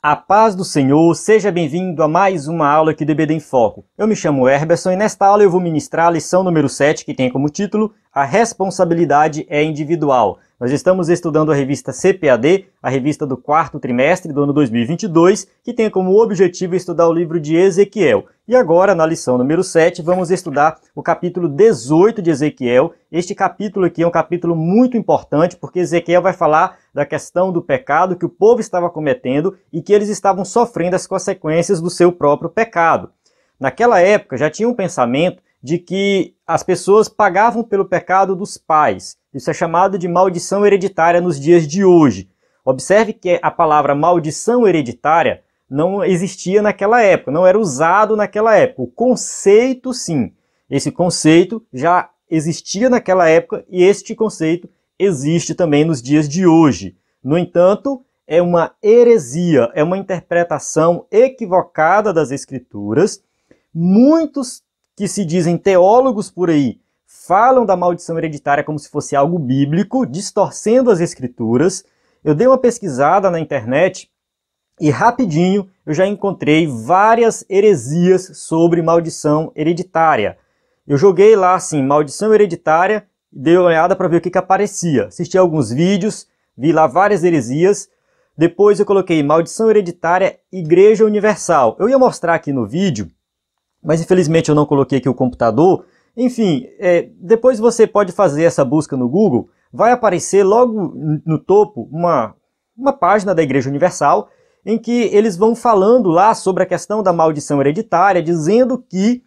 A paz do Senhor, seja bem-vindo a mais uma aula aqui do EBD em Foco. Eu me chamo Herberson e nesta aula eu vou ministrar a lição número 7, que tem como título A Responsabilidade é Individual. Nós estamos estudando a revista CPAD, a revista do quarto trimestre do ano 2022, que tem como objetivo estudar o livro de Ezequiel. E agora, na lição número 7, vamos estudar o capítulo 18 de Ezequiel. Este capítulo aqui é um capítulo muito importante, porque Ezequiel vai falar da questão do pecado que o povo estava cometendo e que eles estavam sofrendo as consequências do seu próprio pecado. Naquela época, já tinha um pensamento de que as pessoas pagavam pelo pecado dos pais. Isso é chamado de maldição hereditária nos dias de hoje. Observe que a palavra maldição hereditária não existia naquela época, não era usado naquela época. O conceito, sim. Esse conceito já existia naquela época e este conceito existe também nos dias de hoje. No entanto, é uma heresia, é uma interpretação equivocada das Escrituras. Muitos que se dizem teólogos por aí falam da maldição hereditária como se fosse algo bíblico, distorcendo as Escrituras. Eu dei uma pesquisada na internet e rapidinho eu já encontrei várias heresias sobre maldição hereditária. Eu joguei lá assim, maldição hereditária, dei uma olhada para ver o que aparecia. Assisti alguns vídeos, vi lá várias heresias. Depois eu coloquei maldição hereditária Igreja Universal. Eu ia mostrar aqui no vídeo, mas infelizmente eu não coloquei aqui o computador. Enfim, depois você pode fazer essa busca no Google, vai aparecer logo no topo uma página da Igreja Universal em que eles vão falando lá sobre a questão da maldição hereditária, dizendo que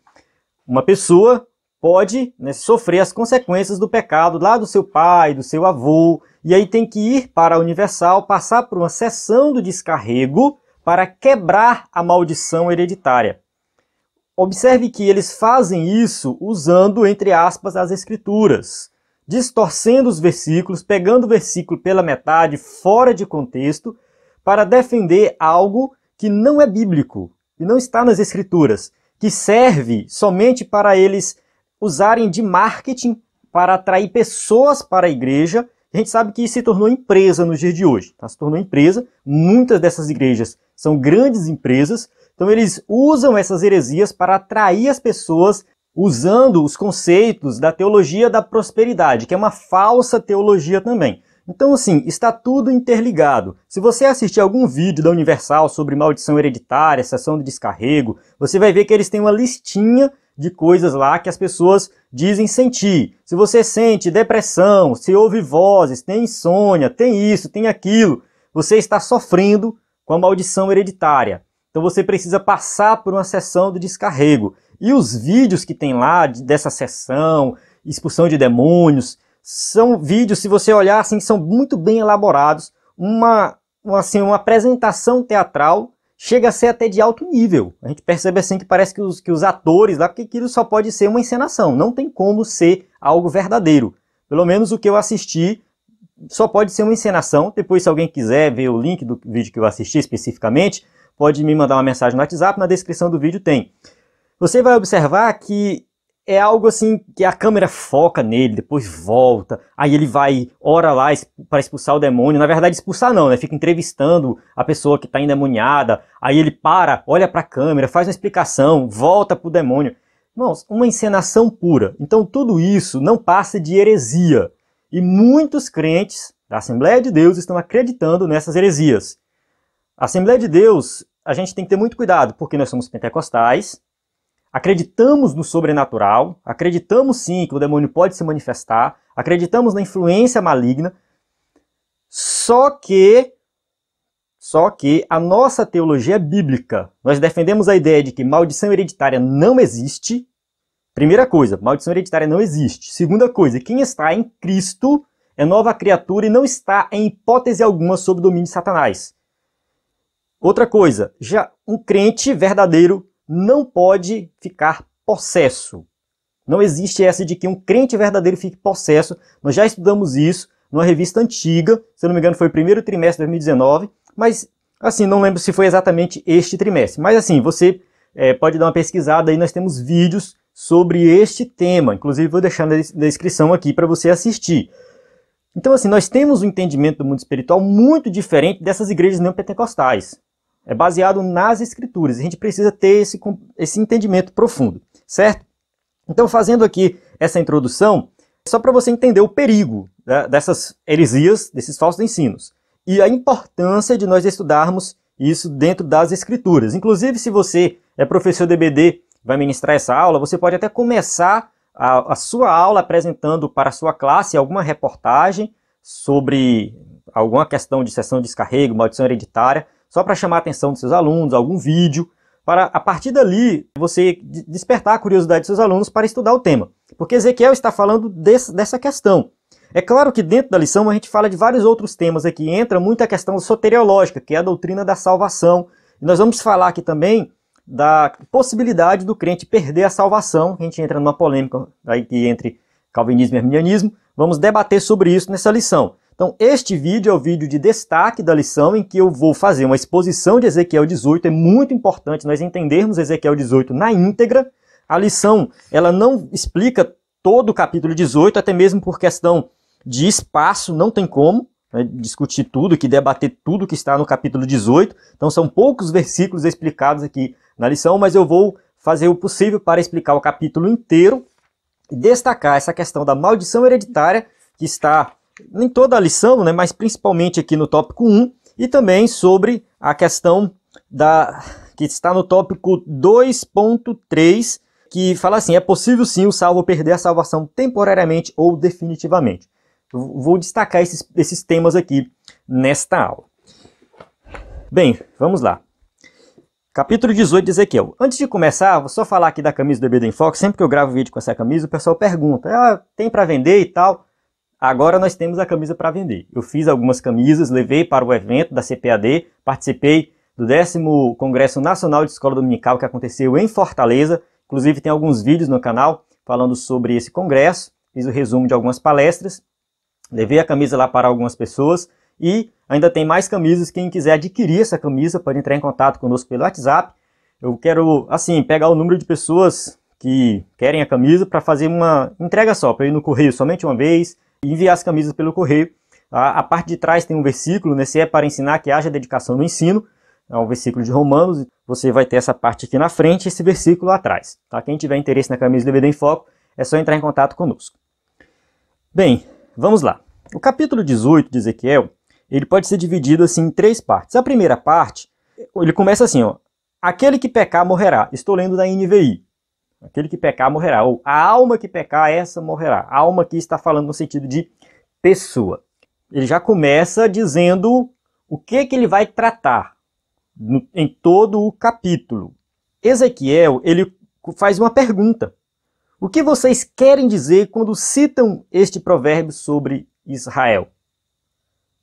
uma pessoa pode, sofrer as consequências do pecado lá do seu pai, do seu avô, e aí tem que ir para a Universal, passar por uma sessão do descarrego para quebrar a maldição hereditária. Observe que eles fazem isso usando, entre aspas, as Escrituras, distorcendo os versículos, pegando o versículo pela metade, fora de contexto, para defender algo que não é bíblico, e não está nas Escrituras, que serve somente para eles usarem de marketing para atrair pessoas para a igreja. A gente sabe que isso se tornou empresa nos dias de hoje. Tá? Se tornou empresa, muitas dessas igrejas são grandes empresas, então eles usam essas heresias para atrair as pessoas usando os conceitos da teologia da prosperidade, que é uma falsa teologia também. Então, assim, está tudo interligado. Se você assistir algum vídeo da Universal sobre maldição hereditária, sessão de descarrego, você vai ver que eles têm uma listinha de coisas lá que as pessoas dizem sentir. Se você sente depressão, se ouve vozes, tem insônia, tem isso, tem aquilo, você está sofrendo com a maldição hereditária. Então você precisa passar por uma sessão de descarrego. E os vídeos que tem lá dessa sessão, expulsão de demônios, são vídeos, se você olhar assim, são muito bem elaborados. Uma apresentação teatral chega a ser até de alto nível. A gente percebe assim que parece que os atores lá, porque aquilo só pode ser uma encenação, não tem como ser algo verdadeiro. Pelo menos o que eu assisti só pode ser uma encenação. Depois, se alguém quiser ver o link do vídeo que eu assisti especificamente, pode me mandar uma mensagem no WhatsApp, na descrição do vídeo tem. Você vai observar que é algo assim que a câmera foca nele, depois volta, aí ele vai, ora lá para expulsar o demônio. Na verdade, expulsar não, né? Fica entrevistando a pessoa que está endemoniada, aí ele para, olha para a câmera, faz uma explicação, volta para o demônio. Irmãos, uma encenação pura. Então tudo isso não passa de heresia. E muitos crentes da Assembleia de Deus estão acreditando nessas heresias. A Assembleia de Deus, a gente tem que ter muito cuidado, porque nós somos pentecostais, acreditamos no sobrenatural, acreditamos sim que o demônio pode se manifestar, acreditamos na influência maligna, só que a nossa teologia é bíblica. Nós defendemos a ideia de que maldição hereditária não existe. Primeira coisa, maldição hereditária não existe. Segunda coisa, quem está em Cristo é nova criatura e não está em hipótese alguma sob o domínio de Satanás. Outra coisa, já um crente verdadeiro não pode ficar possesso. Não existe essa de que um crente verdadeiro fique possesso. Nós já estudamos isso numa revista antiga, se eu não me engano foi o primeiro trimestre de 2019, mas assim, não lembro se foi exatamente este trimestre. Mas assim, você pode dar uma pesquisada aí, nós temos vídeos sobre este tema. Inclusive vou deixar na descrição aqui para você assistir. Então assim, nós temos um entendimento do mundo espiritual muito diferente dessas igrejas neopentecostais. é baseado nas Escrituras. A gente precisa ter esse entendimento profundo, certo? Então, fazendo aqui essa introdução, só para você entender o perigo, né, dessas heresias, desses falsos ensinos, e a importância de nós estudarmos isso dentro das Escrituras. Inclusive, se você é professor de EBD, vai ministrar essa aula, você pode até começar a sua aula apresentando para a sua classe alguma reportagem sobre alguma questão de cessão de descarrego, maldição hereditária, só para chamar a atenção dos seus alunos, algum vídeo, para a partir dali você despertar a curiosidade dos seus alunos para estudar o tema. Porque Ezequiel está falando dessa questão. É claro que dentro da lição a gente fala de vários outros temas aqui, entra muito a questão soteriológica, que é a doutrina da salvação. E nós vamos falar aqui também da possibilidade do crente perder a salvação. A gente entra numa polêmica aí entre calvinismo e arminianismo. Vamos debater sobre isso nessa lição. Então, este vídeo é o vídeo de destaque da lição, em que eu vou fazer uma exposição de Ezequiel 18. É muito importante nós entendermos Ezequiel 18 na íntegra. A lição, ela não explica todo o capítulo 18, até mesmo por questão de espaço, não tem como, né, discutir tudo, que debater tudo que está no capítulo 18. Então, são poucos versículos explicados aqui na lição, mas eu vou fazer o possível para explicar o capítulo inteiro e destacar essa questão da maldição hereditária, que está em toda a lição, né, mas principalmente aqui no tópico 1, e também sobre a questão que está no tópico 2.3, que fala assim: é possível sim o salvo perder a salvação temporariamente ou definitivamente. Eu vou destacar esses temas aqui nesta aula. Bem, vamos lá. Capítulo 18 de Ezequiel. Antes de começar, vou só falar aqui da camisa do EBD em Foco. Sempre que eu gravo vídeo com essa camisa, o pessoal pergunta: tem para vender e tal? Agora nós temos a camisa para vender. Eu fiz algumas camisas, levei para o evento da CPAD, participei do 10º Congresso Nacional de Escola Dominical que aconteceu em Fortaleza. Inclusive tem alguns vídeos no canal falando sobre esse congresso. Fiz o resumo de algumas palestras. Levei a camisa lá para algumas pessoas e ainda tem mais camisas. Quem quiser adquirir essa camisa pode entrar em contato conosco pelo WhatsApp. Eu quero, assim, pegar o número de pessoas que querem a camisa para fazer uma entrega só, para ir no correio somente uma vez e enviar as camisas pelo correio. A parte de trás tem um versículo, né? Se é para ensinar que haja dedicação no ensino, é um versículo de Romanos. Você vai ter essa parte aqui na frente e esse versículo atrás. Tá? Quem tiver interesse na camisa do EBD em Foco, é só entrar em contato conosco. Bem, vamos lá. O capítulo 18 de Ezequiel, ele pode ser dividido assim em 3 partes. A primeira parte, ele começa assim, ó: aquele que pecar morrerá. Estou lendo da NVI. Aquele que pecar morrerá. Ou a alma que pecar, essa morrerá. A alma aqui está falando no sentido de pessoa. Ele já começa dizendo o que ele vai tratar em todo o capítulo. Ezequiel, ele faz uma pergunta: o que vocês querem dizer quando citam este provérbio sobre Israel?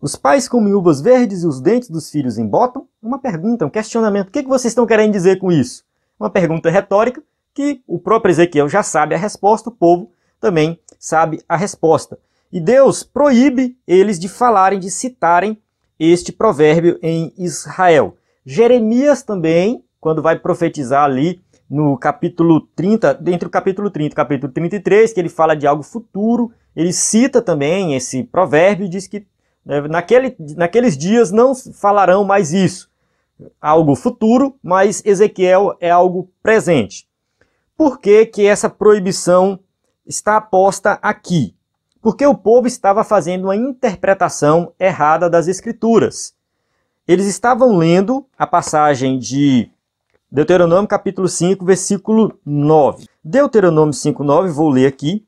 Os pais comem uvas verdes e os dentes dos filhos embotam? Uma pergunta, um questionamento. O que vocês estão querendo dizer com isso? Uma pergunta retórica que o próprio Ezequiel já sabe a resposta, o povo também sabe a resposta. E Deus proíbe eles de falarem, de citarem este provérbio em Israel. Jeremias também, quando vai profetizar ali no capítulo 30, entre o capítulo 30 e o capítulo 33, que ele fala de algo futuro, ele cita também esse provérbio e diz que naqueles dias não falarão mais isso. Algo futuro, mas Ezequiel é algo presente. Por que essa proibição está posta aqui? Porque o povo estava fazendo uma interpretação errada das Escrituras. Eles estavam lendo a passagem de Deuteronômio capítulo 5, versículo 9. Deuteronômio 5, 9, vou ler aqui,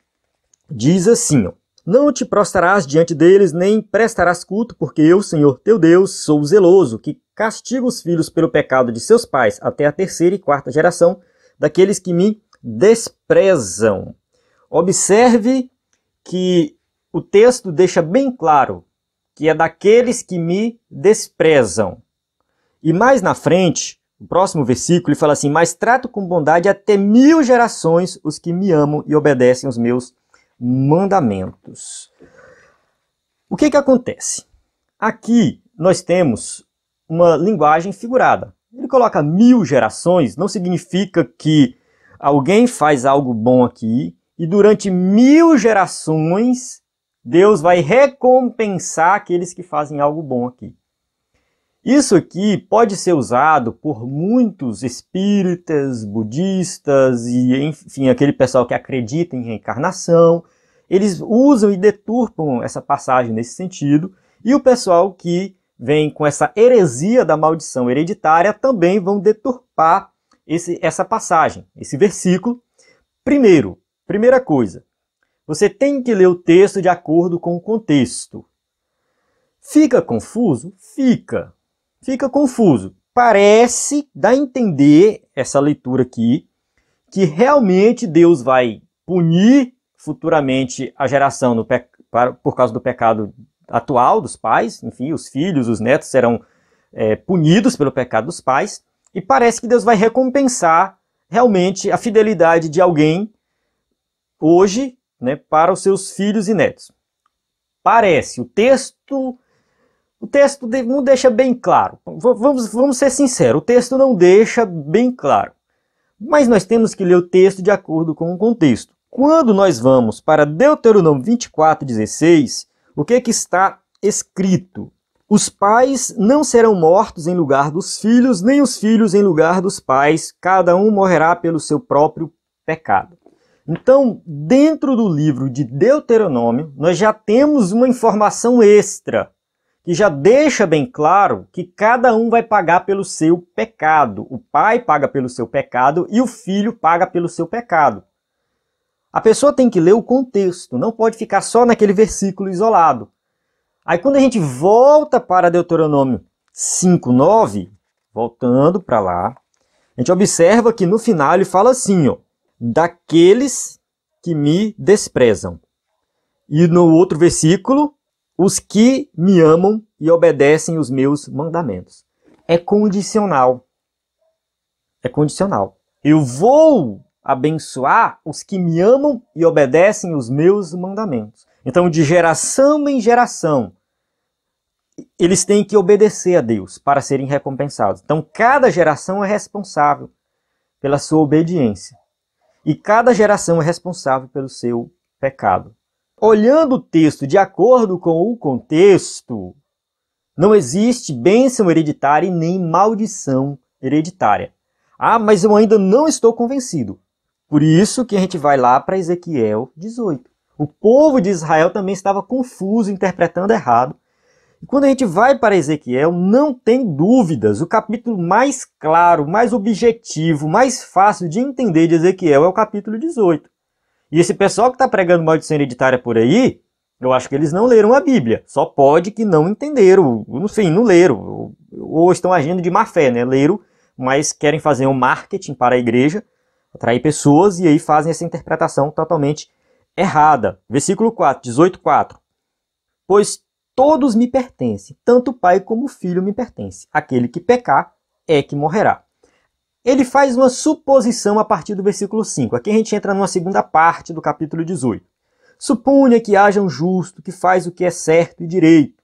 diz assim: não te prostrarás diante deles, nem prestarás culto, porque eu, Senhor teu Deus, sou zeloso, que castigo os filhos pelo pecado de seus pais, até a 3ª e 4ª geração daqueles que me desprezam. Observe que o texto deixa bem claro que é daqueles que me desprezam. E mais na frente, o próximo versículo, ele fala assim: mas trato com bondade até 1000 gerações os que me amam e obedecem os meus mandamentos. O que acontece? Aqui nós temos uma linguagem figurada. Ele coloca 1000 gerações, não significa que alguém faz algo bom aqui e durante 1000 gerações Deus vai recompensar aqueles que fazem algo bom aqui. Isso aqui pode ser usado por muitos espíritas, budistas e, enfim, aquele pessoal que acredita em reencarnação. Eles usam e deturpam essa passagem nesse sentido. E o pessoal que vem com essa heresia da maldição hereditária também vão deturpar essa passagem, esse versículo. Primeira coisa, você tem que ler o texto de acordo com o contexto. Fica confuso? Fica. Fica confuso. Parece, dá a entender, essa leitura aqui, que realmente Deus vai punir futuramente a geração por causa do pecado atual dos pais. Enfim, os filhos, os netos serão punidos pelo pecado dos pais. E parece que Deus vai recompensar realmente a fidelidade de alguém hoje, né, para os seus filhos e netos. Parece. O texto não deixa bem claro. Vamos ser sinceros, o texto não deixa bem claro. Mas nós temos que ler o texto de acordo com o contexto. Quando nós vamos para Deuteronômio 24:16, o que está escrito? Os pais não serão mortos em lugar dos filhos, nem os filhos em lugar dos pais, cada um morrerá pelo seu próprio pecado. Então, dentro do livro de Deuteronômio, nós já temos uma informação extra, que já deixa bem claro que cada um vai pagar pelo seu pecado. O pai paga pelo seu pecado e o filho paga pelo seu pecado. A pessoa tem que ler o contexto, não pode ficar só naquele versículo isolado. Aí quando a gente volta para Deuteronômio 5:9, voltando para lá, a gente observa que no final ele fala assim, ó, daqueles que me desprezam. E no outro versículo, os que me amam e obedecem os meus mandamentos. É condicional. É condicional. Eu vou abençoar os que me amam e obedecem os meus mandamentos. Então, de geração em geração, eles têm que obedecer a Deus para serem recompensados. Então, cada geração é responsável pela sua obediência. E cada geração é responsável pelo seu pecado. Olhando o texto de acordo com o contexto, não existe bênção hereditária e nem maldição hereditária. Ah, mas eu ainda não estou convencido. Por isso que a gente vai lá para Ezequiel 18. O povo de Israel também estava confuso, interpretando errado. E quando a gente vai para Ezequiel, não tem dúvidas. O capítulo mais claro, mais objetivo, mais fácil de entender de Ezequiel é o capítulo 18. E esse pessoal que está pregando maldição hereditária por aí, eu acho que eles não leram a Bíblia. Só pode que não entenderam, enfim, não leram. Ou estão agindo de má fé, né? Leram, mas querem fazer um marketing para a igreja, atrair pessoas, e aí fazem essa interpretação totalmente errada. Versículo 4, 18:4. Pois todos me pertencem, tanto o pai como o filho me pertencem. Aquele que pecar é que morrerá. Ele faz uma suposição a partir do versículo 5. Aqui a gente entra numa segunda parte do capítulo 18. Supunha que haja um justo que faz o que é certo e direito.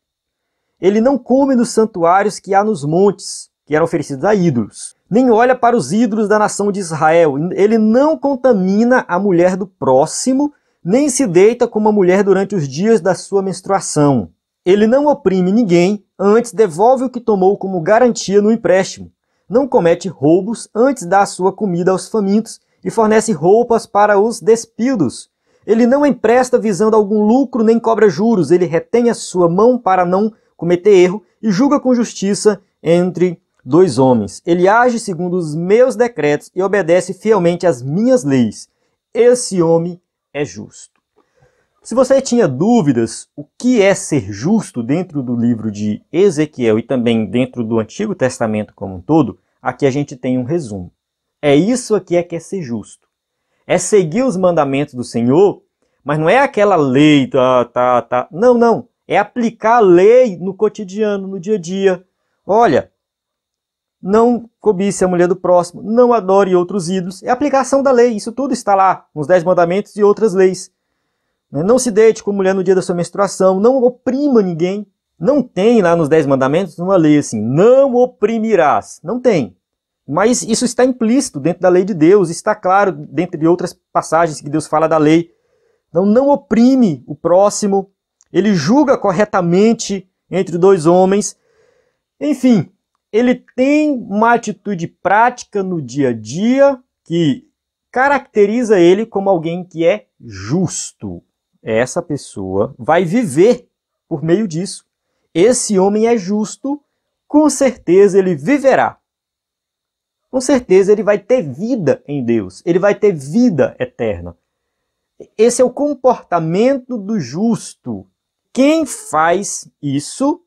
Ele não come nos santuários que há nos montes, que eram oferecidos a ídolos. Nem olha para os ídolos da nação de Israel. Ele não contamina a mulher do próximo, nem se deita com uma mulher durante os dias da sua menstruação. Ele não oprime ninguém, antes devolve o que tomou como garantia no empréstimo. Não comete roubos, antes dá a sua comida aos famintos e fornece roupas para os despidos. Ele não empresta visando algum lucro nem cobra juros. Ele retém a sua mão para não cometer erro e julga com justiça entre dois homens. Ele age segundo os meus decretos e obedece fielmente às minhas leis. Esse homem é justo. Se você tinha dúvidas o que é ser justo dentro do livro de Ezequiel e também dentro do Antigo Testamento como um todo, aqui a gente tem um resumo. É isso aqui que é ser justo. É seguir os mandamentos do Senhor, mas não é aquela lei, Não. É aplicar a lei no cotidiano, no dia a dia. Olha, não cobice a mulher do próximo, não adore outros ídolos. É a aplicação da lei, isso tudo está lá, nos 10 mandamentos e outras leis. Não se deite com mulher no dia da sua menstruação, não oprima ninguém. Não tem lá nos 10 mandamentos uma lei assim, não oprimirás. Não tem. Mas isso está implícito dentro da lei de Deus, está claro dentro de outras passagens que Deus fala da lei. Então não oprime o próximo, ele julga corretamente entre dois homens. Enfim, ele tem uma atitude prática no dia a dia que caracteriza ele como alguém que é justo. Essa pessoa vai viver por meio disso. Esse homem é justo, com certeza ele viverá. Com certeza ele vai ter vida em Deus, ele vai ter vida eterna. Esse é o comportamento do justo. Quem faz isso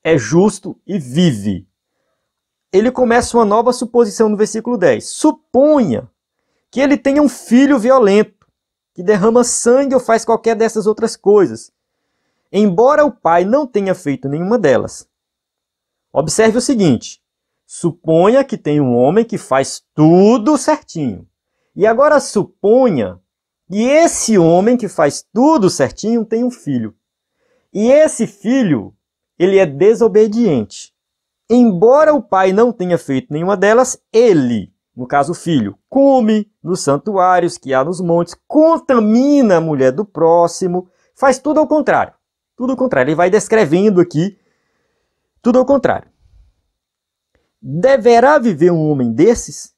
é justo e vive. Ele começa uma nova suposição no versículo 10. Suponha que ele tenha um filho violento, que derrama sangue ou faz qualquer dessas outras coisas, embora o pai não tenha feito nenhuma delas. Observe o seguinte: suponha que tem um homem que faz tudo certinho. E agora suponha que esse homem que faz tudo certinho tem um filho. E esse filho, ele é desobediente. Embora o pai não tenha feito nenhuma delas, ele, no caso o filho, come nos santuários que há nos montes, contamina a mulher do próximo, faz tudo ao contrário. Tudo ao contrário. Ele vai descrevendo aqui tudo ao contrário. Deverá viver um homem desses?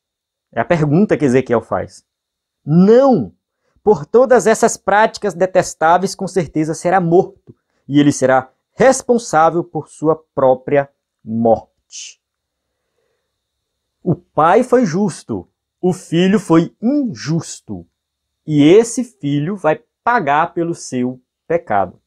É a pergunta que Ezequiel faz. Não! Por todas essas práticas detestáveis, com certeza será morto, e ele será responsável por sua própria morte. O pai foi justo, o filho foi injusto, e esse filho vai pagar pelo seu pecado.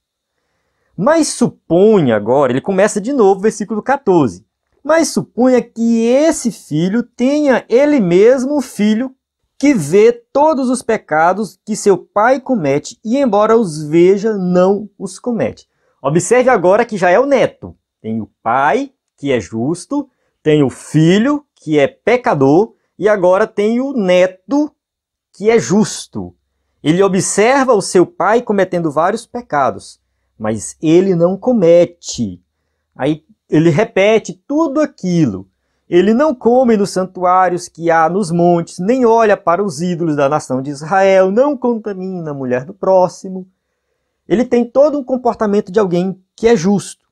Mas suponha agora, ele começa de novo, versículo 14. Mas suponha que esse filho tenha ele mesmo um filho que vê todos os pecados que seu pai comete e, embora os veja, não os comete. Observe agora que já é o neto. Tem o pai, que é justo, tem o filho, que é pecador, e agora tem o neto, que é justo. Ele observa o seu pai cometendo vários pecados, mas ele não comete. Aí ele repete tudo aquilo. Ele não come nos santuários que há nos montes, nem olha para os ídolos da nação de Israel, não contamina a mulher do próximo. Ele tem todo um comportamento de alguém que é justo.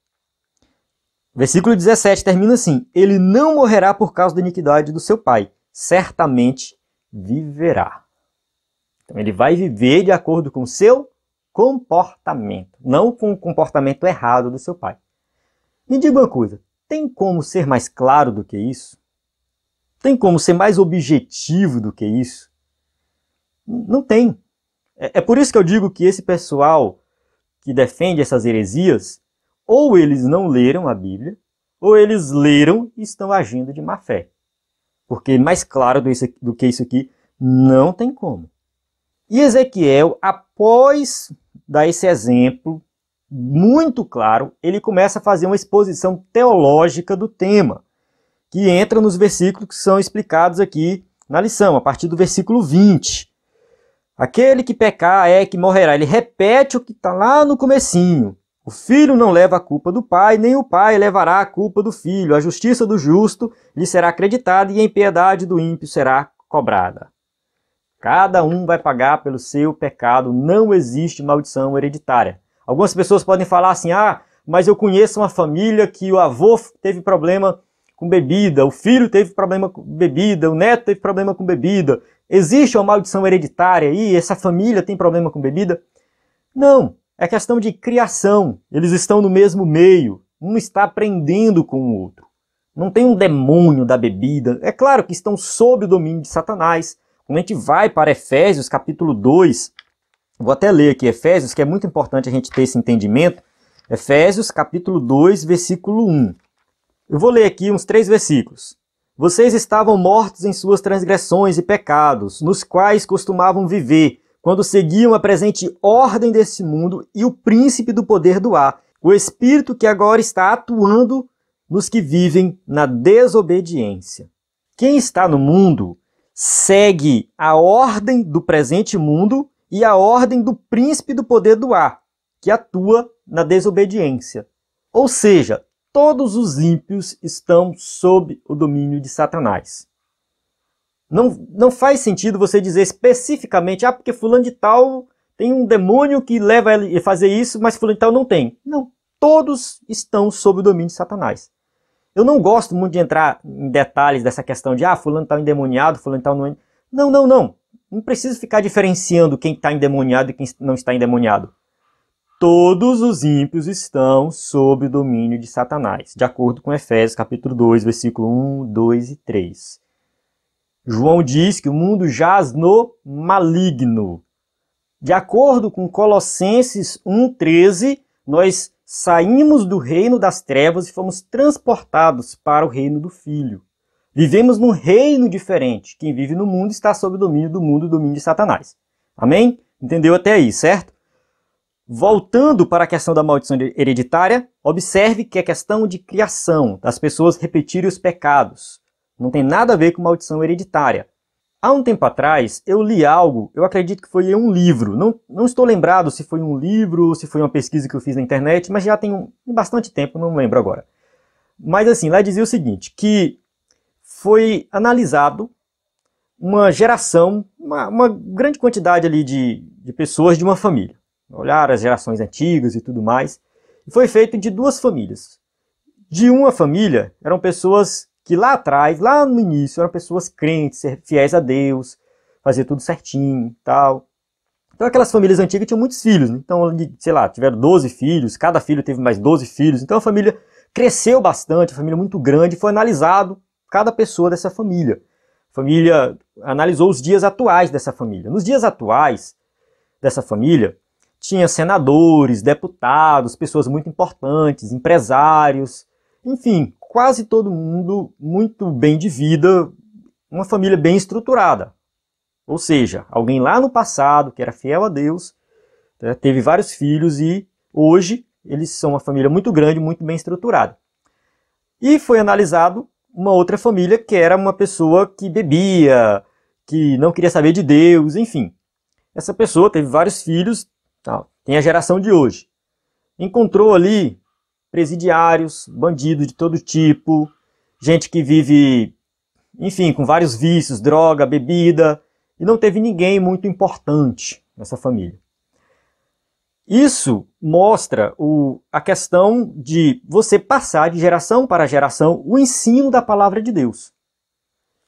Versículo 17 termina assim: ele não morrerá por causa da iniquidade do seu pai, certamente viverá. Então ele vai viver de acordo com o seu comportamento, não com o comportamento errado do seu pai. Me diga uma coisa, tem como ser mais claro do que isso? Tem como ser mais objetivo do que isso? Não tem. É por isso que eu digo que esse pessoal que defende essas heresias, ou eles não leram a Bíblia, ou eles leram e estão agindo de má fé. Porque mais claro do que isso aqui, não tem como. E Ezequiel, após dar esse exemplo muito claro, ele começa a fazer uma exposição teológica do tema, que entra nos versículos que são explicados aqui na lição, a partir do versículo 20. Aquele que pecar é que morrerá. Ele repete o que está lá no comecinho. O filho não leva a culpa do pai, nem o pai levará a culpa do filho. A justiça do justo lhe será acreditada e a impiedade do ímpio será cobrada. Cada um vai pagar pelo seu pecado. Não existe maldição hereditária. Algumas pessoas podem falar assim: ah, mas eu conheço uma família que o avô teve problema com bebida, o filho teve problema com bebida, o neto teve problema com bebida. Existe uma maldição hereditária aí? Essa família tem problema com bebida? Não, é questão de criação. Eles estão no mesmo meio, um está aprendendo com o outro. Não tem um demônio da bebida. É claro que estão sob o domínio de Satanás. Quando a gente vai para Efésios capítulo 2, vou até ler aqui Efésios, que é muito importante a gente ter esse entendimento. Efésios capítulo 2, versículo 1. Eu vou ler aqui uns 3 versículos. Vocês estavam mortos em suas transgressões e pecados, nos quais costumavam viver, quando seguiam a presente ordem desse mundo e o príncipe do poder do ar, o espírito que agora está atuando nos que vivem na desobediência. Quem está no mundo segue a ordem do presente mundo e a ordem do príncipe do poder do ar, que atua na desobediência. Ou seja, todos os ímpios estão sob o domínio de Satanás. Não faz sentido você dizer especificamente, porque fulano de tal tem um demônio que leva ele a fazer isso, mas fulano de tal não tem. Não, todos estão sob o domínio de Satanás. Eu não gosto muito de entrar em detalhes dessa questão de fulano está endemoniado, fulano está não. Não, não, não. Não precisa ficar diferenciando quem está endemoniado e quem não está endemoniado. Todos os ímpios estão sob o domínio de Satanás, de acordo com Efésios capítulo 2, versículo 1, 2 e 3. João diz que o mundo jaz no maligno. De acordo com Colossenses 1,13, nós saímos do reino das trevas e fomos transportados para o reino do Filho. Vivemos num reino diferente. Quem vive no mundo está sob o domínio do mundo, o domínio de Satanás. Amém? Entendeu até aí, certo? Voltando para a questão da maldição hereditária, observe que é questão de criação, das pessoas repetirem os pecados. Não tem nada a ver com maldição hereditária. Há um tempo atrás, eu li algo, eu acredito que foi um livro. Não estou lembrado se foi um livro ou se foi uma pesquisa que eu fiz na internet, mas já tem bastante tempo, não lembro agora. Mas assim, lá dizia o seguinte, que foi analisado uma geração, uma grande quantidade ali de pessoas de uma família. Olhar as gerações antigas e tudo mais. E foi feito de duas famílias. De uma família, eram pessoas que lá atrás, lá no início, eram pessoas crentes, fiéis a Deus, faziam tudo certinho e tal. Então aquelas famílias antigas tinham muitos filhos, né? Então, sei lá, tiveram 12 filhos, cada filho teve mais 12 filhos. Então a família cresceu bastante, a família muito grande, foi analisado cada pessoa dessa família. A família analisou os dias atuais dessa família. Nos dias atuais dessa família, tinha senadores, deputados, pessoas muito importantes, empresários, enfim, quase todo mundo muito bem de vida, uma família bem estruturada. Ou seja, alguém lá no passado, que era fiel a Deus, teve vários filhos e hoje eles são uma família muito grande, muito bem estruturada. E foi analisado uma outra família que era uma pessoa que bebia, que não queria saber de Deus, enfim. Essa pessoa teve vários filhos, tem a geração de hoje. Encontrou ali presidiários, bandidos de todo tipo, gente que vive, enfim, com vários vícios, droga, bebida, e não teve ninguém muito importante nessa família. Isso mostra a questão de você passar de geração para geração o ensino da palavra de Deus.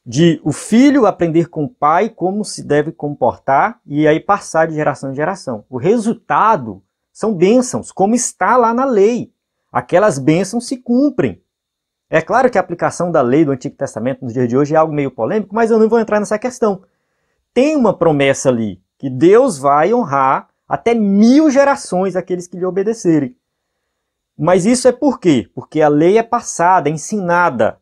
De o filho aprender com o pai como se deve comportar e aí passar de geração em geração. O resultado são bênçãos, como está lá na lei. Aquelas bênçãos se cumprem. É claro que a aplicação da lei do Antigo Testamento nos dias de hoje é algo meio polêmico, mas eu não vou entrar nessa questão. Tem uma promessa ali, que Deus vai honrar até 1000 gerações aqueles que lhe obedecerem. Mas isso é por quê? Porque a lei é passada, é ensinada.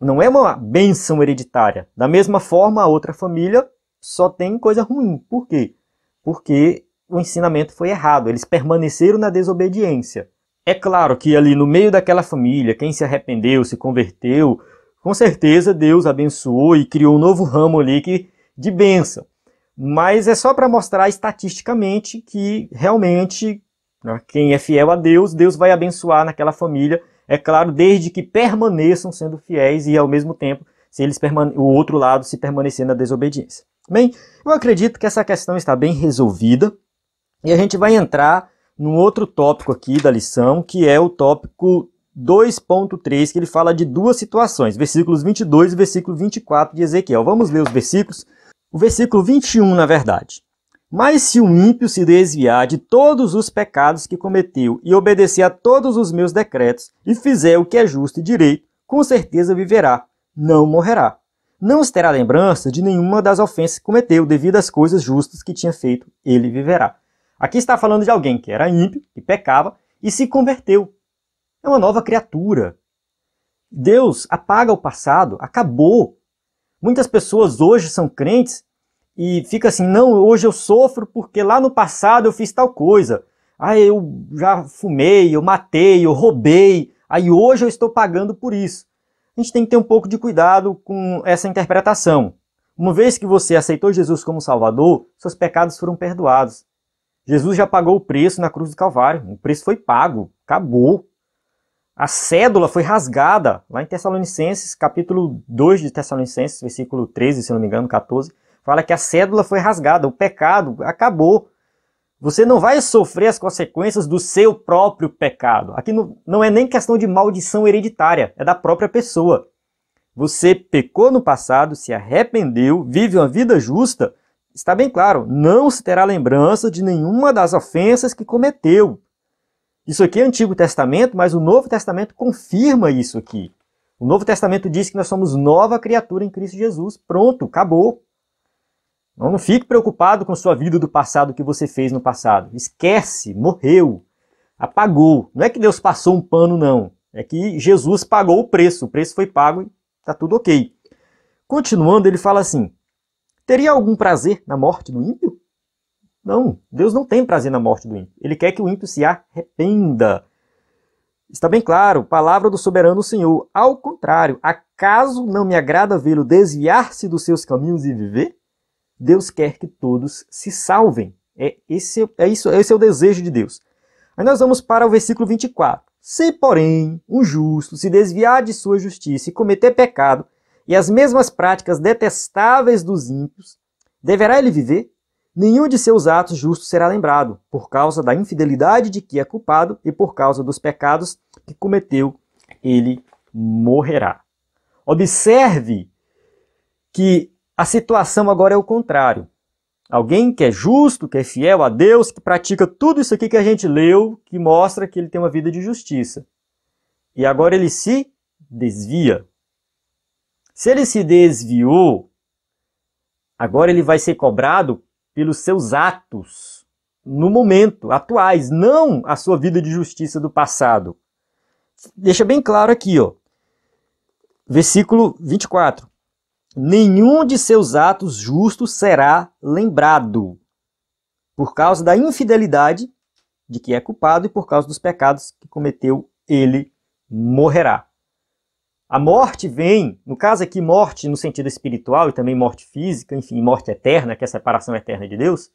Não é uma bênção hereditária. Da mesma forma, a outra família só tem coisa ruim. Por quê? Porque o ensinamento foi errado. Eles permaneceram na desobediência. É claro que ali no meio daquela família, quem se arrependeu, se converteu, com certeza Deus abençoou e criou um novo ramo ali de bênção. Mas é só para mostrar estatisticamente que realmente quem é fiel a Deus, Deus vai abençoar naquela família. É claro, desde que permaneçam sendo fiéis e, ao mesmo tempo, se eles o outro lado se permanecer na desobediência. Bem, eu acredito que essa questão está bem resolvida e a gente vai entrar num outro tópico aqui da lição, que é o tópico 2.3, que ele fala de duas situações, versículos 22 e versículo 24 de Ezequiel. Vamos ler os versículos. O versículo 21, na verdade. Mas se o ímpio se desviar de todos os pecados que cometeu e obedecer a todos os meus decretos e fizer o que é justo e direito, com certeza viverá, não morrerá. Não terá lembrança de nenhuma das ofensas que cometeu, devido às coisas justas que tinha feito, ele viverá. Aqui está falando de alguém que era ímpio, que pecava e se converteu. É uma nova criatura. Deus apaga o passado, acabou. Muitas pessoas hoje são crentes e fica assim, não, hoje eu sofro porque lá no passado eu fiz tal coisa. Eu já fumei, eu matei, eu roubei, aí hoje eu estou pagando por isso. A gente tem que ter um pouco de cuidado com essa interpretação. Uma vez que você aceitou Jesus como Salvador, seus pecados foram perdoados. Jesus já pagou o preço na cruz do Calvário, o preço foi pago, acabou. A cédula foi rasgada, lá em Tessalonicenses, capítulo 2 de Tessalonicenses, versículo 13, se não me engano, 14, fala que a cédula foi rasgada, o pecado acabou. Você não vai sofrer as consequências do seu próprio pecado. Aqui não é nem questão de maldição hereditária, é da própria pessoa. Você pecou no passado, se arrependeu, vive uma vida justa, está bem claro, não se terá lembrança de nenhuma das ofensas que cometeu. Isso aqui é Antigo Testamento, mas o Novo Testamento confirma isso aqui. O Novo Testamento diz que nós somos nova criatura em Cristo Jesus. Pronto, acabou. Não fique preocupado com sua vida do passado, o que você fez no passado. Esquece, morreu, apagou. Não é que Deus passou um pano, não. É que Jesus pagou o preço foi pago e está tudo ok. Continuando, ele fala assim, teria algum prazer na morte do ímpio? Não, Deus não tem prazer na morte do ímpio. Ele quer que o ímpio se arrependa. Está bem claro, palavra do soberano Senhor. Ao contrário, acaso não me agrada vê-lo desviar-se dos seus caminhos e viver? Deus quer que todos se salvem. Esse é o desejo de Deus. Aí nós vamos para o versículo 24. Se, porém, um justo se desviar de sua justiça e cometer pecado, e as mesmas práticas detestáveis dos ímpios, deverá ele viver? Nenhum de seus atos justos será lembrado, por causa da infidelidade de que é culpado e por causa dos pecados que cometeu, ele morrerá. Observe que a situação agora é o contrário. Alguém que é justo, que é fiel a Deus, que pratica tudo isso aqui que a gente leu, que mostra que ele tem uma vida de justiça. E agora ele se desvia. Se ele se desviou, agora ele vai ser cobrado pelos seus atos no momento, atuais, não a sua vida de justiça do passado. Deixa bem claro aqui, ó. Versículo 24. Nenhum de seus atos justos será lembrado, por causa da infidelidade de que é culpado e por causa dos pecados que cometeu, ele morrerá. A morte vem, no caso aqui, morte no sentido espiritual e também morte física, enfim, morte eterna, que é a separação eterna de Deus,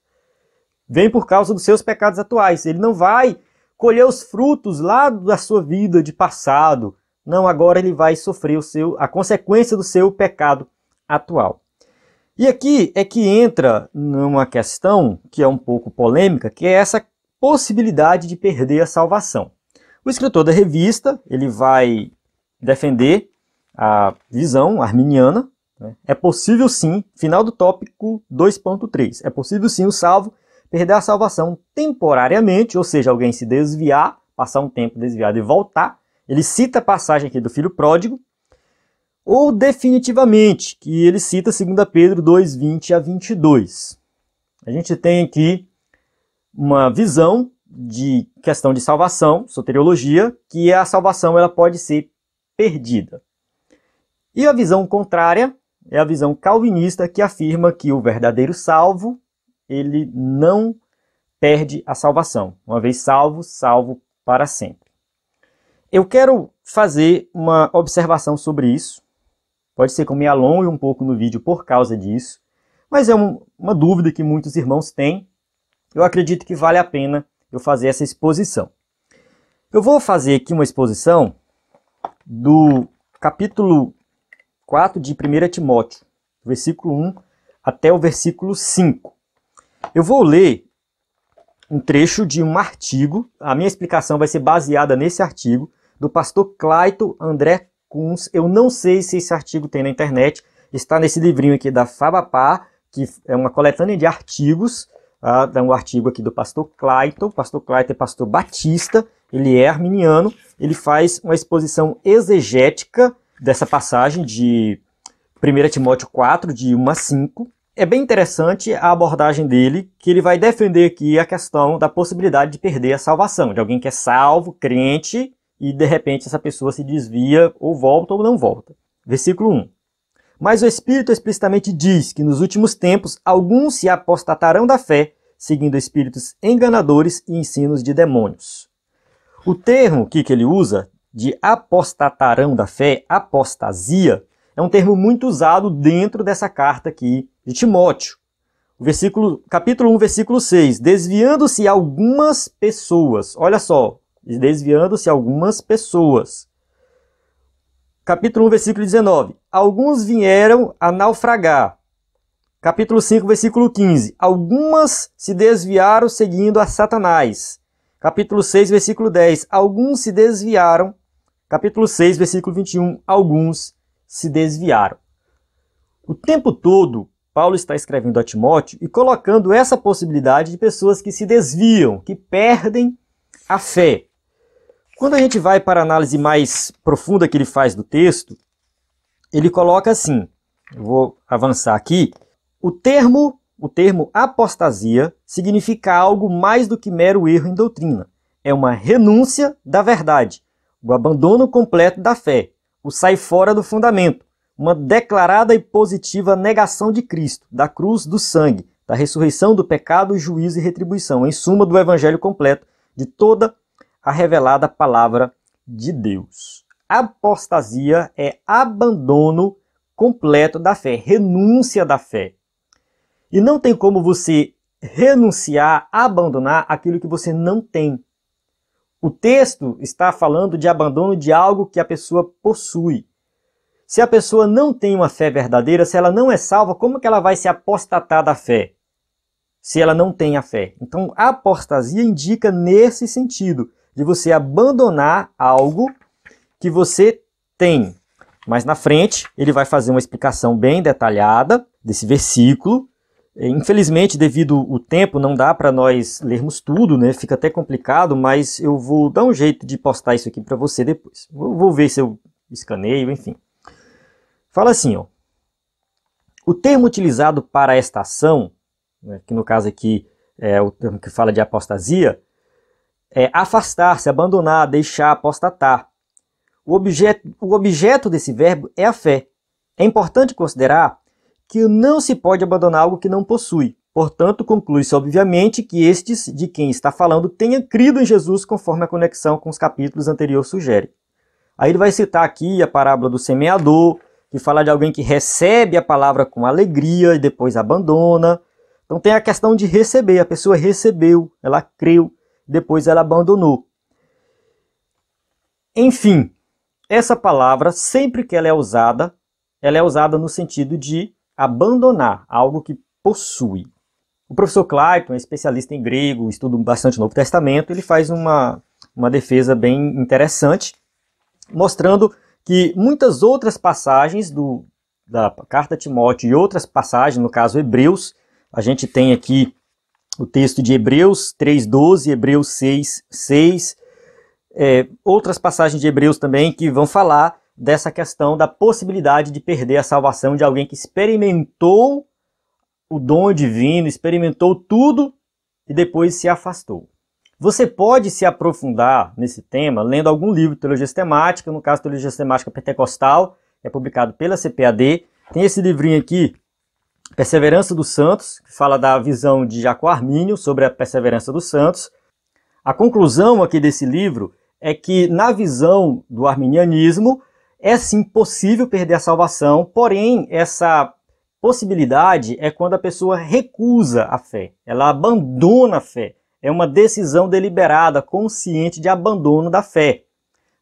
vem por causa dos seus pecados atuais. Ele não vai colher os frutos lá da sua vida de passado. Não, agora ele vai sofrer a consequência do seu pecado atual. E aqui é que entra numa questão que é um pouco polêmica, que é essa possibilidade de perder a salvação. O escritor da revista, ele vai defender a visão arminiana, né? É possível sim, final do tópico 2.3, é possível sim o salvo perder a salvação temporariamente, ou seja, alguém se desviar, passar um tempo desviado e voltar. Ele cita a passagem aqui do filho pródigo, ou definitivamente, que ele cita 2 Pedro 2, 20 a 22. A gente tem aqui uma visão de questão de salvação, soteriologia, que a salvação ela pode ser perdida. E a visão contrária é a visão calvinista, que afirma que o verdadeiro salvo, ele não perde a salvação. Uma vez salvo, salvo para sempre. Eu quero fazer uma observação sobre isso. Pode ser que eu me alongue um pouco no vídeo por causa disso, mas é uma dúvida que muitos irmãos têm. Eu acredito que vale a pena eu fazer essa exposição. Eu vou fazer aqui uma exposição do capítulo 4 de 1 Timóteo, versículo 1 até o versículo 5. Eu vou ler um trecho de um artigo, a minha explicação vai ser baseada nesse artigo, do pastor Clayton André Kunz. Eu não sei se esse artigo tem na internet, está nesse livrinho aqui da Fabapá, que é uma coletânea de artigos, é um artigo aqui do pastor Clayton. O pastor Clayton é pastor batista, ele é arminiano, ele faz uma exposição exegética dessa passagem de 1 Timóteo 4, de 1 a 5. É bem interessante a abordagem dele, que ele vai defender aqui a questão da possibilidade de perder a salvação, de alguém que é salvo, crente, e de repente essa pessoa se desvia, ou volta ou não volta. Versículo 1. Mas o Espírito explicitamente diz que nos últimos tempos alguns se apostatarão da fé, seguindo espíritos enganadores e ensinos de demônios. O termo que ele usa, de apostatarão da fé, apostasia, é um termo muito usado dentro dessa carta aqui de Timóteo. Capítulo 1, versículo 6. Desviando-se algumas pessoas. Olha só. Desviando-se algumas pessoas. Capítulo 1, versículo 19. Alguns vieram a naufragar. Capítulo 5, versículo 15. Algumas se desviaram seguindo a Satanás. Capítulo 6, versículo 10. Alguns se desviaram. Capítulo 6, versículo 21. Alguns se desviaram. O tempo todo, Paulo está escrevendo a Timóteo e colocando essa possibilidade de pessoas que se desviam, que perdem a fé. Quando a gente vai para a análise mais profunda que ele faz do texto, ele coloca assim, eu vou avançar aqui, o termo apostasia significa algo mais do que mero erro em doutrina. É uma renúncia da verdade, o abandono completo da fé, o sair fora do fundamento, uma declarada e positiva negação de Cristo, da cruz, do sangue, da ressurreição, do pecado, juízo e retribuição, em suma, do evangelho completo, de toda a revelada palavra de Deus. Apostasia é abandono completo da fé, renúncia da fé. E não tem como você renunciar, abandonar aquilo que você não tem. O texto está falando de abandono de algo que a pessoa possui. Se a pessoa não tem uma fé verdadeira, se ela não é salva, como que ela vai se apostatar da fé? Se ela não tem a fé. Então, a apostasia indica nesse sentido, de você abandonar algo que você tem. Mas na frente, ele vai fazer uma explicação bem detalhada desse versículo. Infelizmente, devido ao tempo, não dá para nós lermos tudo, né? Fica até complicado, mas eu vou dar um jeito de postar isso aqui para você depois. Vou ver se eu escaneio, enfim. Fala assim, ó. O termo utilizado para esta ação, né, que no caso aqui é o termo que fala de apostasia, é afastar-se, abandonar, deixar, apostatar. O objeto desse verbo é a fé. É importante considerar que não se pode abandonar algo que não possui. Portanto, conclui-se obviamente que estes de quem está falando tenham crido em Jesus, conforme a conexão com os capítulos anteriores sugere. Aí ele vai citar aqui a parábola do semeador, que fala de alguém que recebe a palavra com alegria e depois abandona. Então tem a questão de receber. A pessoa recebeu, ela creu, depois ela abandonou. Enfim, essa palavra, sempre que ela é usada no sentido de abandonar algo que possui. O professor Clayton é especialista em grego, estuda bastante o Novo Testamento, ele faz uma defesa bem interessante, mostrando que muitas outras passagens da carta a Timóteo e outras passagens, no caso Hebreus, a gente tem aqui o texto de Hebreus 3:12, Hebreus 6:6, outras passagens de Hebreus também que vão falar dessa questão da possibilidade de perder a salvação de alguém que experimentou o dom divino, experimentou tudo e depois se afastou. Você pode se aprofundar nesse tema lendo algum livro de teologia sistemática, no caso Teologia Sistemática Pentecostal, é publicado pela CPAD. Tem esse livrinho aqui, Perseverança dos Santos, que fala da visão de Jacó Armínio sobre a perseverança dos santos. A conclusão aqui desse livro é que, na visão do arminianismo, é sim possível perder a salvação, porém, essa possibilidade é quando a pessoa recusa a fé, ela abandona a fé. É uma decisão deliberada, consciente de abandono da fé.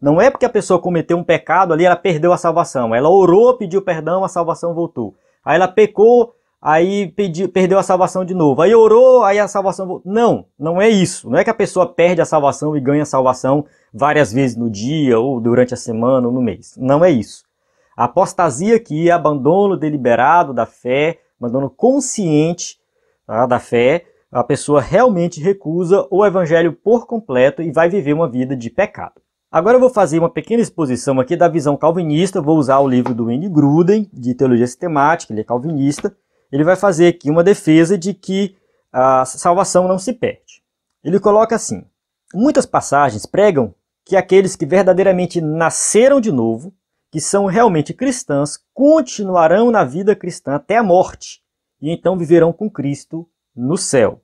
Não é porque a pessoa cometeu um pecado ali, ela perdeu a salvação. Ela orou, pediu perdão, a salvação voltou. Aí ela pecou, aí perdeu a salvação de novo. Aí orou, aí a salvação voltou. Não é isso. Não é que a pessoa perde a salvação e ganha a salvação várias vezes no dia, ou durante a semana, ou no mês. Não é isso. A apostasia aqui é abandono deliberado da fé, abandono consciente, tá, da fé. A pessoa realmente recusa o evangelho por completo e vai viver uma vida de pecado. Agora eu vou fazer uma pequena exposição aqui da visão calvinista. Vou usar o livro do Wayne Grudem, de Teologia Sistemática, ele é calvinista. Ele vai fazer aqui uma defesa de que a salvação não se perde. Ele coloca assim: muitas passagens pregam que aqueles que verdadeiramente nasceram de novo, que são realmente cristãs, continuarão na vida cristã até a morte, e então viverão com Cristo no céu.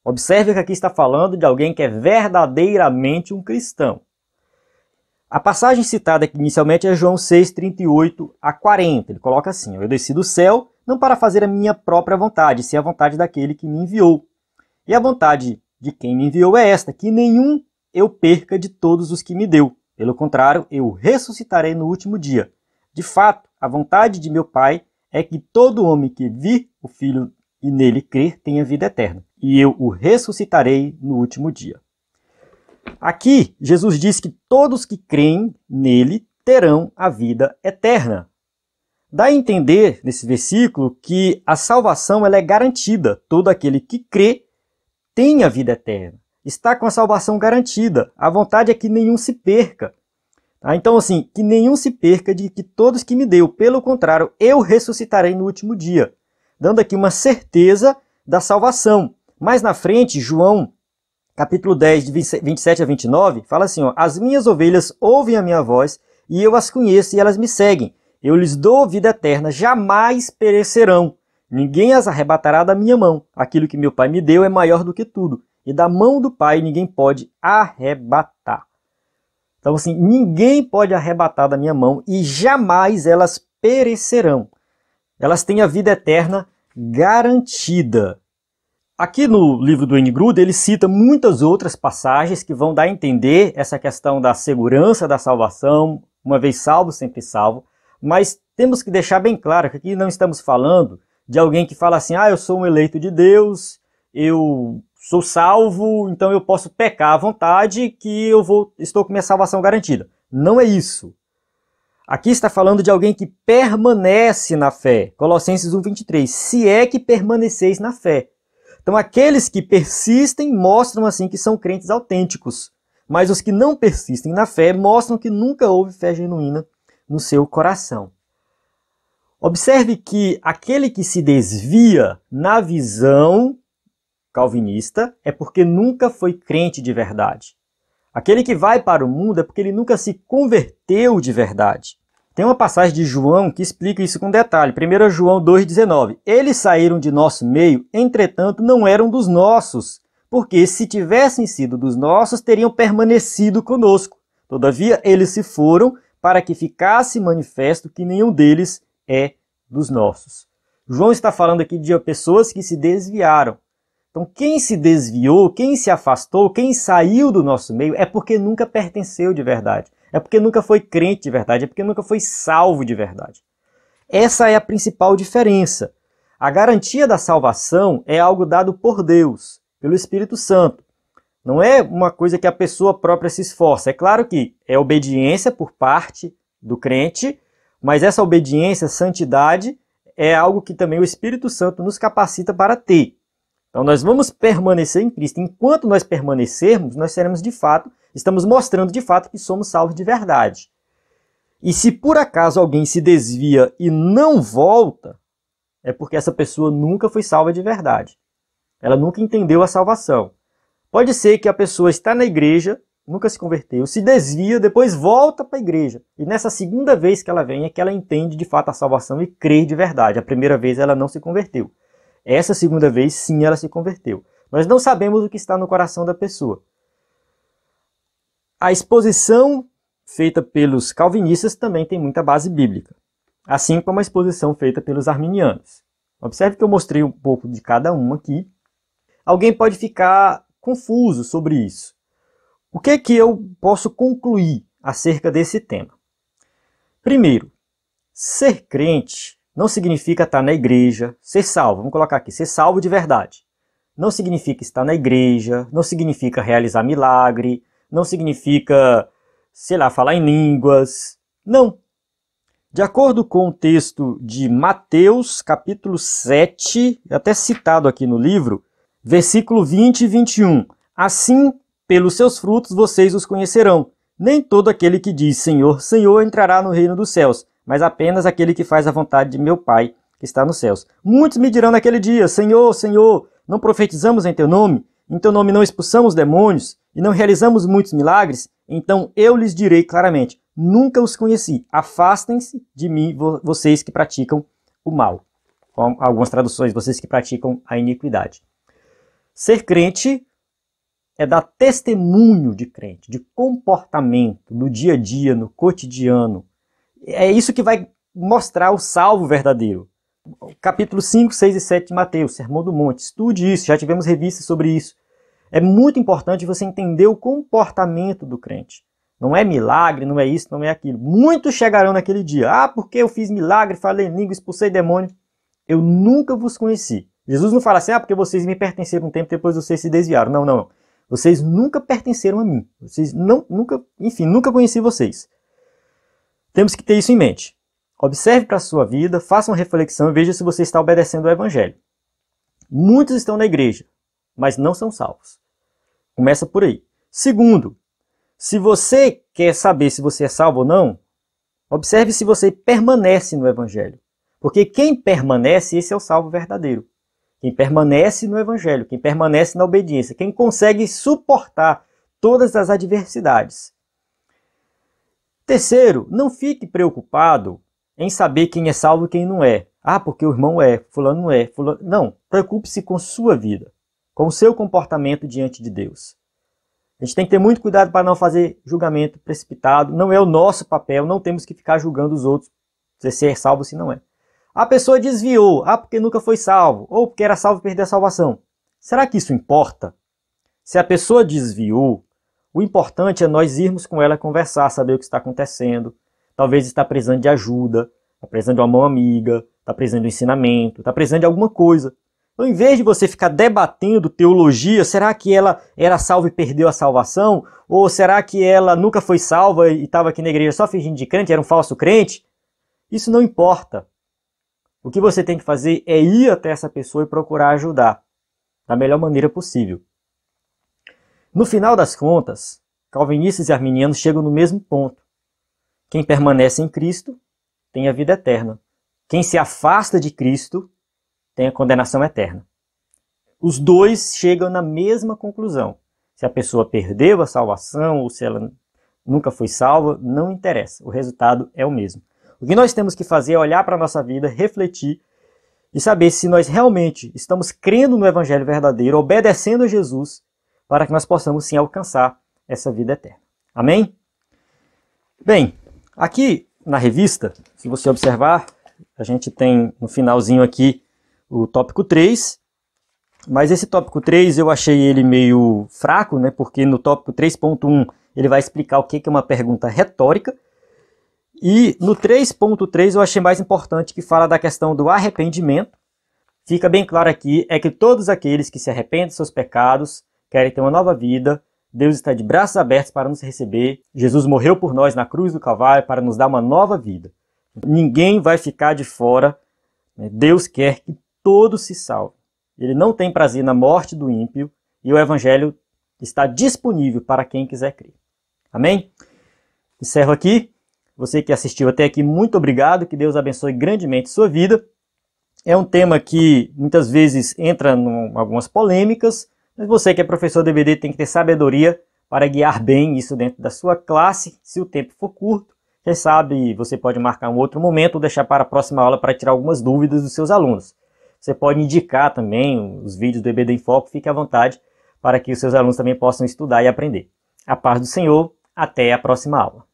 Observe que aqui está falando de alguém que é verdadeiramente um cristão. A passagem citada aqui inicialmente é João 6:38-40. Ele coloca assim: eu desci do céu não para fazer a minha própria vontade, sim a vontade daquele que me enviou. E a vontade de quem me enviou é esta, que nenhum eu perca de todos os que me deu. Pelo contrário, eu ressuscitarei no último dia. De fato, a vontade de meu Pai é que todo homem que vir o Filho e nele crer tenha vida eterna, e eu o ressuscitarei no último dia. Aqui, Jesus diz que todos que creem nele terão a vida eterna. Dá a entender, nesse versículo, que a salvação ela é garantida. Todo aquele que crê tem a vida eterna. Está com a salvação garantida. A vontade é que nenhum se perca. Então, assim, que nenhum se perca de que todos que me deu. Pelo contrário, eu ressuscitarei no último dia. Dando aqui uma certeza da salvação. Mais na frente, João, capítulo 10, de 27 a 29, fala assim, ó, as minhas ovelhas ouvem a minha voz e eu as conheço e elas me seguem. Eu lhes dou vida eterna, jamais perecerão. Ninguém as arrebatará da minha mão. Aquilo que meu Pai me deu é maior do que tudo. E da mão do Pai ninguém pode arrebatar. Então, assim, ninguém pode arrebatar da minha mão e jamais elas perecerão. Elas têm a vida eterna garantida. Aqui no livro do Wayne Grudem, ele cita muitas outras passagens que vão dar a entender essa questão da segurança da salvação, uma vez salvo, sempre salvo. Mas temos que deixar bem claro que aqui não estamos falando de alguém que fala assim, eu sou um eleito de Deus, eu sou salvo, então eu posso pecar à vontade que estou com minha salvação garantida. Não é isso. Aqui está falando de alguém que permanece na fé. Colossenses 1:23, se é que permaneceis na fé. Então aqueles que persistem mostram assim que são crentes autênticos. Mas os que não persistem na fé mostram que nunca houve fé genuína no seu coração. Observe que aquele que se desvia na visão calvinista é porque nunca foi crente de verdade. Aquele que vai para o mundo é porque ele nunca se converteu de verdade. Tem uma passagem de João que explica isso com detalhe. 1 João 2,19. Eles saíram de nosso meio, entretanto não eram dos nossos, porque se tivessem sido dos nossos, teriam permanecido conosco. Todavia, eles se foram para que ficasse manifesto que nenhum deles é dos nossos. João está falando aqui de pessoas que se desviaram. Então, quem se desviou, quem se afastou, quem saiu do nosso meio é porque nunca pertenceu de verdade. É porque nunca foi crente de verdade, é porque nunca foi salvo de verdade. Essa é a principal diferença. A garantia da salvação é algo dado por Deus, pelo Espírito Santo. Não é uma coisa que a pessoa própria se esforça. É claro que é obediência por parte do crente, mas essa obediência, santidade, é algo que também o Espírito Santo nos capacita para ter. Então nós vamos permanecer em Cristo. Enquanto nós permanecermos, nós seremos de fato, estamos mostrando de fato que somos salvos de verdade. E se por acaso alguém se desvia e não volta, é porque essa pessoa nunca foi salva de verdade. Ela nunca entendeu a salvação. Pode ser que a pessoa está na igreja, nunca se converteu, se desvia, depois volta para a igreja. E nessa segunda vez que ela vem é que ela entende de fato a salvação e crê de verdade. A primeira vez ela não se converteu. Essa segunda vez sim ela se converteu. Nós não sabemos o que está no coração da pessoa. A exposição feita pelos calvinistas também tem muita base bíblica. Assim como a exposição feita pelos arminianos. Observe que eu mostrei um pouco de cada um aqui. Alguém pode ficar confuso sobre isso. O que é que eu posso concluir acerca desse tema? Primeiro, ser crente não significa estar na igreja, ser salvo. Vamos colocar aqui, ser salvo de verdade. Não significa estar na igreja, não significa realizar milagre, não significa, sei lá, falar em línguas. Não. De acordo com o texto de Mateus, capítulo 7, até citado aqui no livro, versículo 20 e 21. Assim, pelos seus frutos vocês os conhecerão. Nem todo aquele que diz Senhor, Senhor entrará no reino dos céus, mas apenas aquele que faz a vontade de meu Pai que está nos céus. Muitos me dirão naquele dia, Senhor, Senhor, não profetizamos em teu nome? Em teu nome não expulsamos demônios e não realizamos muitos milagres? Então eu lhes direi claramente, nunca os conheci. Afastem-se de mim, vocês que praticam o mal. Com algumas traduções, vocês que praticam a iniquidade. Ser crente é dar testemunho de crente, de comportamento no dia a dia, no cotidiano. É isso que vai mostrar o salvo verdadeiro. Capítulo 5, 6 e 7 de Mateus, Sermão do Monte. Estude isso, já tivemos revistas sobre isso. É muito importante você entender o comportamento do crente. Não é milagre, não é isso, não é aquilo. Muitos chegarão naquele dia. Ah, porque eu fiz milagre, falei em língua, expulsei demônio. Eu nunca vos conheci. Jesus não fala assim, porque vocês me pertenceram um tempo, depois vocês se desviaram. Não, não, não. Vocês nunca pertenceram a mim. Vocês nunca conheci vocês. Temos que ter isso em mente. Observe para a sua vida, faça uma reflexão e veja se você está obedecendo ao Evangelho. Muitos estão na igreja, mas não são salvos. Começa por aí. Segundo, se você quer saber se você é salvo ou não, observe se você permanece no Evangelho. Porque quem permanece, esse é o salvo verdadeiro. Quem permanece no Evangelho, quem permanece na obediência, quem consegue suportar todas as adversidades. Terceiro, não fique preocupado em saber quem é salvo e quem não é. Ah, porque o irmão é, fulano não é. Fulano... Não, preocupe-se com sua vida, com o seu comportamento diante de Deus. A gente tem que ter muito cuidado para não fazer julgamento precipitado. Não é o nosso papel, não temos que ficar julgando os outros se é salvo ou se não é. A pessoa desviou, porque nunca foi salvo, ou porque era salvo e perdeu a salvação. Será que isso importa? Se a pessoa desviou, o importante é nós irmos com ela conversar, saber o que está acontecendo. Talvez está precisando de ajuda, está precisando de uma mão amiga, está precisando de um ensinamento, está precisando de alguma coisa. Então, em vez de você ficar debatendo teologia, será que ela era salva e perdeu a salvação? Ou será que ela nunca foi salva e estava aqui na igreja só fingindo de crente, era um falso crente? Isso não importa. O que você tem que fazer é ir até essa pessoa e procurar ajudar da melhor maneira possível. No final das contas, calvinistas e arminianos chegam no mesmo ponto. Quem permanece em Cristo tem a vida eterna. Quem se afasta de Cristo tem a condenação eterna. Os dois chegam na mesma conclusão. Se a pessoa perdeu a salvação ou se ela nunca foi salva, não interessa. O resultado é o mesmo. O que nós temos que fazer é olhar para a nossa vida, refletir e saber se nós realmente estamos crendo no Evangelho verdadeiro, obedecendo a Jesus, para que nós possamos sim alcançar essa vida eterna. Amém? Bem, aqui na revista, se você observar, a gente tem no finalzinho aqui o tópico 3, mas esse tópico 3 eu achei ele meio fraco, né? Porque no tópico 3.1 ele vai explicar o que é uma pergunta retórica, e no 3.3 eu achei mais importante, que fala da questão do arrependimento. Fica bem claro aqui, é que todos aqueles que se arrependem dos seus pecados, querem ter uma nova vida, Deus está de braços abertos para nos receber. Jesus morreu por nós na cruz do Calvário para nos dar uma nova vida. Ninguém vai ficar de fora. Deus quer que todos se salvem. Ele não tem prazer na morte do ímpio e o Evangelho está disponível para quem quiser crer. Amém? Encerro aqui. Você que assistiu até aqui, muito obrigado. Que Deus abençoe grandemente sua vida. É um tema que muitas vezes entra em algumas polêmicas, mas você que é professor de EBD tem que ter sabedoria para guiar bem isso dentro da sua classe. Se o tempo for curto, quem sabe você pode marcar um outro momento ou deixar para a próxima aula para tirar algumas dúvidas dos seus alunos. Você pode indicar também os vídeos do EBD em Foco, fique à vontade para que os seus alunos também possam estudar e aprender. A paz do Senhor, até a próxima aula.